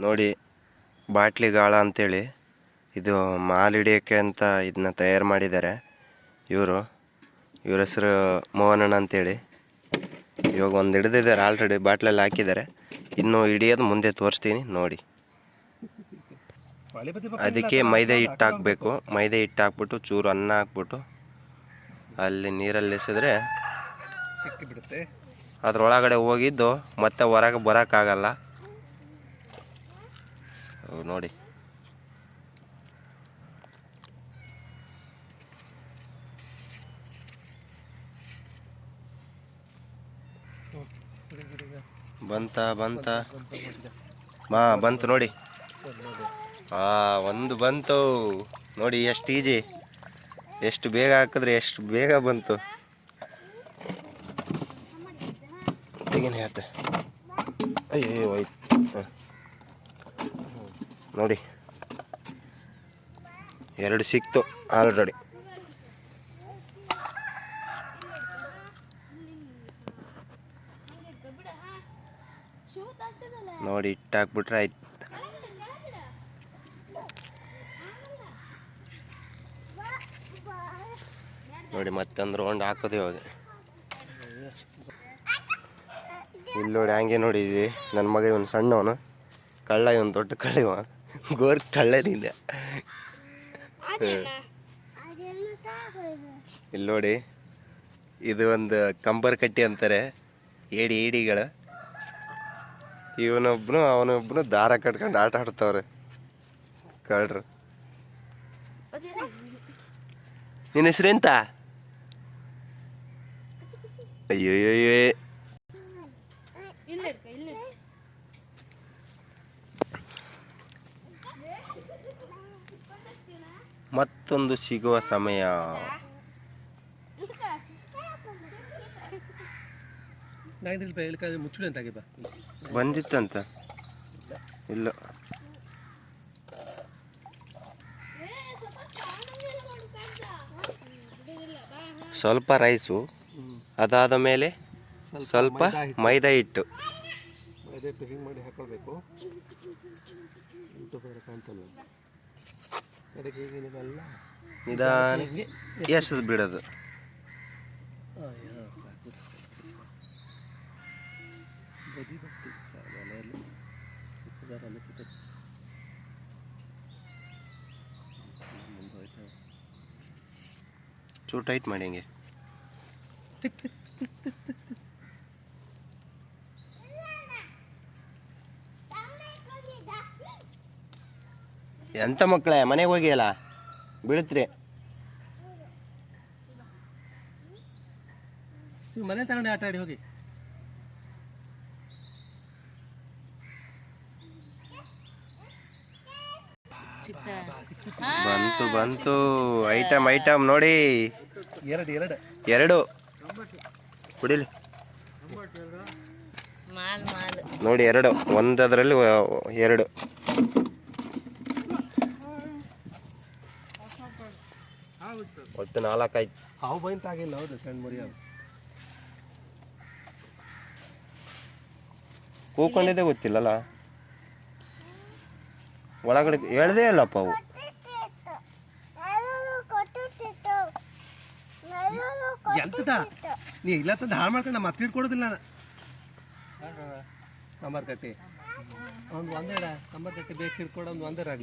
ನೋಡಿ ಬಾಟ್ಲಿ ಗಾಳ ಅಂತೇಳಿ ಇದು ಮಾಲ್ ಹಿಡಿಯೋಕ್ಕೆ ಅಂತ ಇದನ್ನ ತಯಾರು ಮಾಡಿದ್ದಾರೆ. ಇವ್ರ ಹೆಸರು ಮೋಹನಣ್ಣ ಅಂತೇಳಿ. ಇವಾಗ ಒಂದು ಹಿಡಿದಿದ್ದಾರೆ, ಆಲ್ರೆಡಿ ಬಾಟ್ಲಲ್ಲಿ ಹಾಕಿದ್ದಾರೆ. ಇನ್ನು ಹಿಡಿಯೋದು ಮುಂದೆ ತೋರಿಸ್ತೀನಿ ನೋಡಿ. ಅದಕ್ಕೆ ಮೈದಾ ಹಿಟ್ಟು ಹಾಕಬೇಕು. ಮೈದಾ ಹಿಟ್ಟು ಹಾಕ್ಬಿಟ್ಟು ಚೂರು ಅನ್ನ ಹಾಕ್ಬಿಟ್ಟು ಅಲ್ಲಿ ನೀರಲ್ಲಿ ಎಸೆದ್ರೆ ಸಿಕ್ಕಿಬಿಡುತ್ತೆ. ಅದ್ರೊಳಗಡೆ ಹೋಗಿದ್ದು ಮತ್ತೆ ಹೊರಗೆ ಬರೋಕ್ಕಾಗಲ್ಲ ನೋಡಿ. ಬಂತು ನೋಡಿ. ಒಂದು ಬಂತು ನೋಡಿ. ಎಷ್ಟು ಈಜಿ, ಎಷ್ಟು ಬೇಗ ಹಾಕಿದ್ರೆ ಎಷ್ಟು ಬೇಗ ಬಂತು. ತೆಗೀನಿ ಆಯ್ತು. ಅಯ್ಯೋ ಆಯ್ತು ನೋಡಿ, 2 ಸಿಕ್ತು ಆಲ್ರೆಡಿ. ನೋಡಿ ಹಿಟ್ಟು ಹಾಕ್ಬಿಟ್ರೆ ಆಯ್ತು. ನೋಡಿ ಮತ್ತೊಂದು ರೌಂಡ್ ಹಾಕೋದು ಇವಾಗ. ಇಲ್ಲಿ ನೋಡಿ ಹಂಗೆ ನೋಡಿ, ನನ್ನ ಮಗ ಇವನು ಸಣ್ಣವನು ಕಳ್ಳ, ಇವನು ದೊಡ್ಡ ಕಳ್ಳ, ಇವ ಗೋರ್ ಕಳ್ಳನಿಲ್ಲ. ಇಲ್ಲಿ ನೋಡಿ, ಇದು ಒಂದು ಕಂಬರ್ ಕಟ್ಟಿ ಅಂತಾರೆ, ಏಡಿಗಳು. ಇವನೊಬ್ಬನು ಅವನೊಬ್ಬನು ದಾರ ಕಟ್ಕೊಂಡು ಆಟ ಆಡ್ತವ್ರೆ ಕಳ್ರು. ನಿನ್ನ ಹೆಸರೆಂತ? ಅಯ್ಯೋಯ್ಯೋ, ಮತ್ತೊಂದು ಸಿಗುವ ಸಮಯ. ಬಂದಿತ್ತಂತ ಇಲ್ಲ. ಸ್ವಲ್ಪ ರೈಸು, ಅದಾದ ಮೇಲೆ ಸ್ವಲ್ಪ ಮೈದಾ ಹಿಟ್ಟು. ಮಾಡಿ ಹಾಕೊಳ್ಬೇಕು. ನಿಧಾನಕ್ಕೆ ಎಸೆದು ಬಿಡೋದು. ಚೂರು ಟೈಟ್ ಮಾಡಿ ಹಂಗೆ. ಎಂತ ಮಕ್ಕಳೇ, ಮನೆಗೆ ಹೋಗಿಯಲ್ಲ, ಬೀಳುತ್ರಿ. ಮನೆ ತಗೊಂಡು ಆಟ ಆಡಿ ಹೋಗಿ. ಬಂತು ಐಟಮ್ ನೋಡಿ. ಎರಡು ಕುಡಿಲಿ ನೋಡಿ. ಎರಡು ಒಂದದ್ರಲ್ಲಿ 2. ಒಟ್ಟು 4 ಆಯ್ತು. ಹಾವು ಬಂತ ಆಗಿಲ್ಲ. ಹೌದು, ಸಣ್ಣ ಮರಿ ಕೂಕೊಂಡಿದ್ದೆ ಗೊತ್ತಿಲ್ಲಲ್ಲ, ಒಳಗಡೆ ಹೇಳ್ದೇ ಅಲ್ಲಪ್ಪ ಅವು. ಎಂತದ ನೀ ಇಲ್ಲ ತಂದು ಹಾಳು ಮಾಡ್ಕೊಂಡು ನಮ್ಮ ಹತ್ರ ಇಟ್ಕೊಡೋದಿಲ್ಲ. ಕಂಬರ್ ಕಟ್ಟಿ ಒಂದೆರಡ ಕಂಬರ್ ಕಟ್ಟಿ ಬೇಕು ಇಟ್ಕೊಡೋ ಒಂದರಾಗ್ಲಿ.